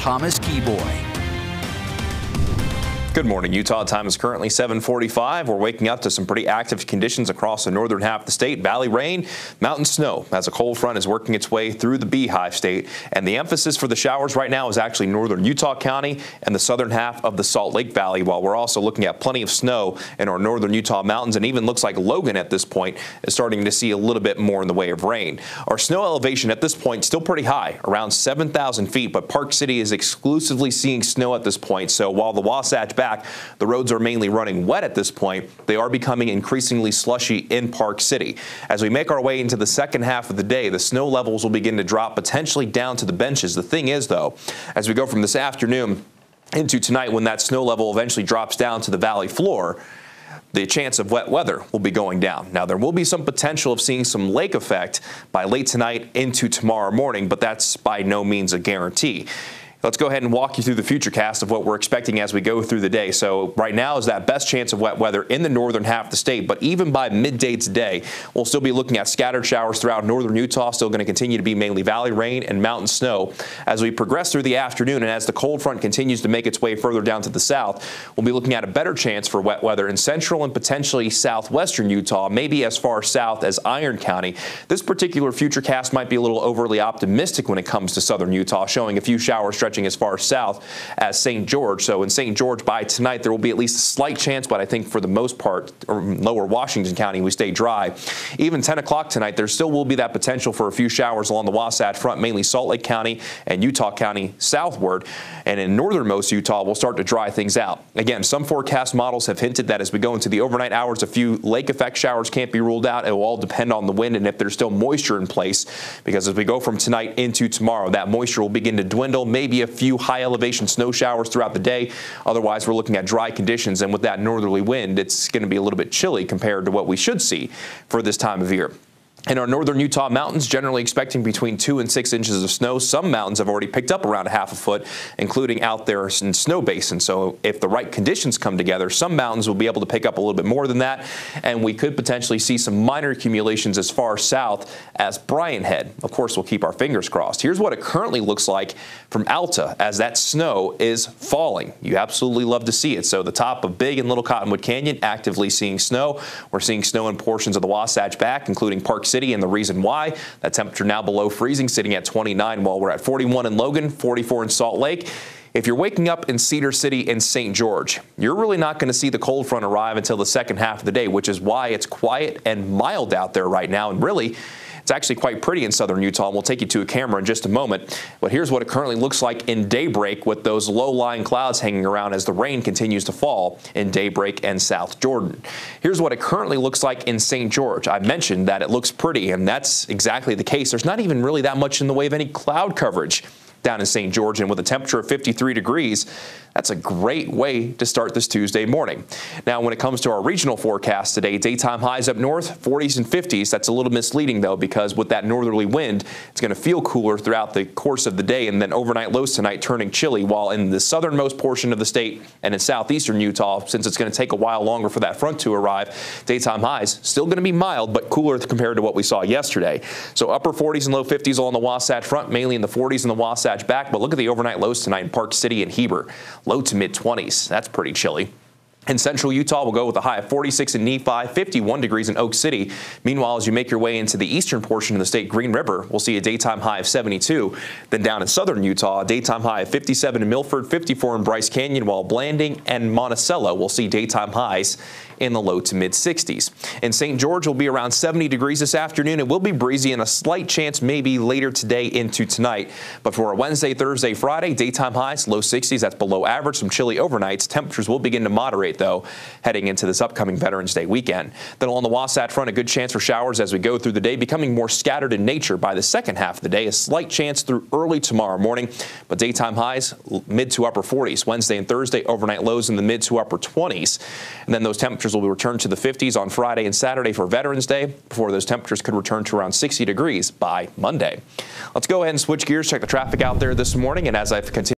Thomas Geboy. Good morning, Utah. Time is currently 7:45. We're waking up to some pretty active conditions across the northern half of the state. Valley rain, mountain snow as a cold front is working its way through the Beehive State. And the emphasis for the showers right now is actually northern Utah County and the southern half of the Salt Lake Valley, while we're also looking at plenty of snow in our northern Utah mountains, and even looks like Logan at this point is starting to see a little bit more in the way of rain. Our snow elevation at this point still pretty high, around 7,000 feet, but Park City is exclusively seeing snow at this point. So while the Wasatch the roads are mainly running wet at this point, they are becoming increasingly slushy in Park City. As we make our way into the second half of the day, the snow levels will begin to drop potentially down to the benches. The thing is, though, as we go from this afternoon into tonight, when that snow level eventually drops down to the valley floor, the chance of wet weather will be going down. Now, there will be some potential of seeing some lake effect by late tonight into tomorrow morning, but that's by no means a guarantee. Let's go ahead and walk you through the futurecast of what we're expecting as we go through the day. So right now is that best chance of wet weather in the northern half of the state, but even by midday today, we'll still be looking at scattered showers throughout northern Utah, still going to continue to be mainly valley rain and mountain snow. As we progress through the afternoon and as the cold front continues to make its way further down to the south, we'll be looking at a better chance for wet weather in central and potentially southwestern Utah, maybe as far south as Iron County. This particular futurecast might be a little overly optimistic when it comes to southern Utah, showing a few showers stretching as far south as St. George. So in St. George by tonight, there will be at least a slight chance, but I think for the most part, or lower Washington County, we stay dry. Even 10 o'clock tonight, there still will be that potential for a few showers along the Wasatch Front, mainly Salt Lake County and Utah County southward. And in northernmost Utah, we'll start to dry things out. Again, some forecast models have hinted that as we go into the overnight hours, a few lake effect showers can't be ruled out. It will all depend on the wind and if there's still moisture in place, because as we go from tonight into tomorrow, that moisture will begin to dwindle, maybe a few high elevation snow showers throughout the day. Otherwise, we're looking at dry conditions, and with that northerly wind, it's going to be a little bit chilly compared to what we should see for this time of year. In our northern Utah mountains, generally expecting between 2 and 6 inches of snow. Some mountains have already picked up around a half a foot, including out there in snow basin. So if the right conditions come together, some mountains will be able to pick up a little bit more than that, and we could potentially see some minor accumulations as far south as Bryan Head. Of course, we'll keep our fingers crossed. Here's what it currently looks like from Alta as that snow is falling. You absolutely love to see it. So the top of Big and Little Cottonwood Canyon actively seeing snow. We're seeing snow in portions of the Wasatch back, including Park City, and the reason why, that temperature now below freezing, sitting at 29, while we're at 41 in Logan, 44 in Salt Lake. If you're waking up in Cedar City and St. George, you're really not going to see the cold front arrive until the second half of the day, which is why it's quiet and mild out there right now. And really, it's actually quite pretty in southern Utah, and we'll take you to a camera in just a moment. But here's what it currently looks like in daybreak with those low-lying clouds hanging around as the rain continues to fall in Daybreak and South Jordan. Here's what it currently looks like in St. George. I mentioned that it looks pretty, and that's exactly the case. There's not even really that much in the way of any cloud coverage down in St. George, and with a temperature of 53 degrees, that's a great way to start this Tuesday morning. Now, when it comes to our regional forecast today, daytime highs up north, 40s and 50s. That's a little misleading, though, because with that northerly wind, it's going to feel cooler throughout the course of the day, and then overnight lows tonight turning chilly, while in the southernmost portion of the state and in southeastern Utah, since it's going to take a while longer for that front to arrive, daytime highs still going to be mild, but cooler compared to what we saw yesterday. So upper 40s and low 50s along the Wasatch Front, mainly in the 40s in the Wasatch back, but look at the overnight lows tonight in Park City and Heber. Low to mid 20s. That's pretty chilly. In central Utah, we'll go with a high of 46 in Nephi, 51 degrees in Oak City. Meanwhile, as you make your way into the eastern portion of the state, Green River, we'll see a daytime high of 72. Then down in southern Utah, a daytime high of 57 in Milford, 54 in Bryce Canyon, while Blanding and Monticello will see daytime highs in the low to mid 60s. In St. George, will be around 70 degrees this afternoon. It will be breezy and a slight chance maybe later today into tonight. But for a Wednesday, Thursday, Friday, daytime highs, low 60s. That's below average. Some chilly overnights. Temperatures will begin to moderate, though, heading into this upcoming Veterans Day weekend. Then along the Wasatch Front, a good chance for showers as we go through the day, becoming more scattered in nature by the second half of the day. A slight chance through early tomorrow morning, but daytime highs mid to upper 40s. Wednesday and Thursday, overnight lows in the mid to upper 20s. And then those temperatures will be returned to the 50s on Friday and Saturday for Veterans Day, before those temperatures could return to around 60 degrees by Monday. Let's go ahead and switch gears, check the traffic out there this morning, and as I've continued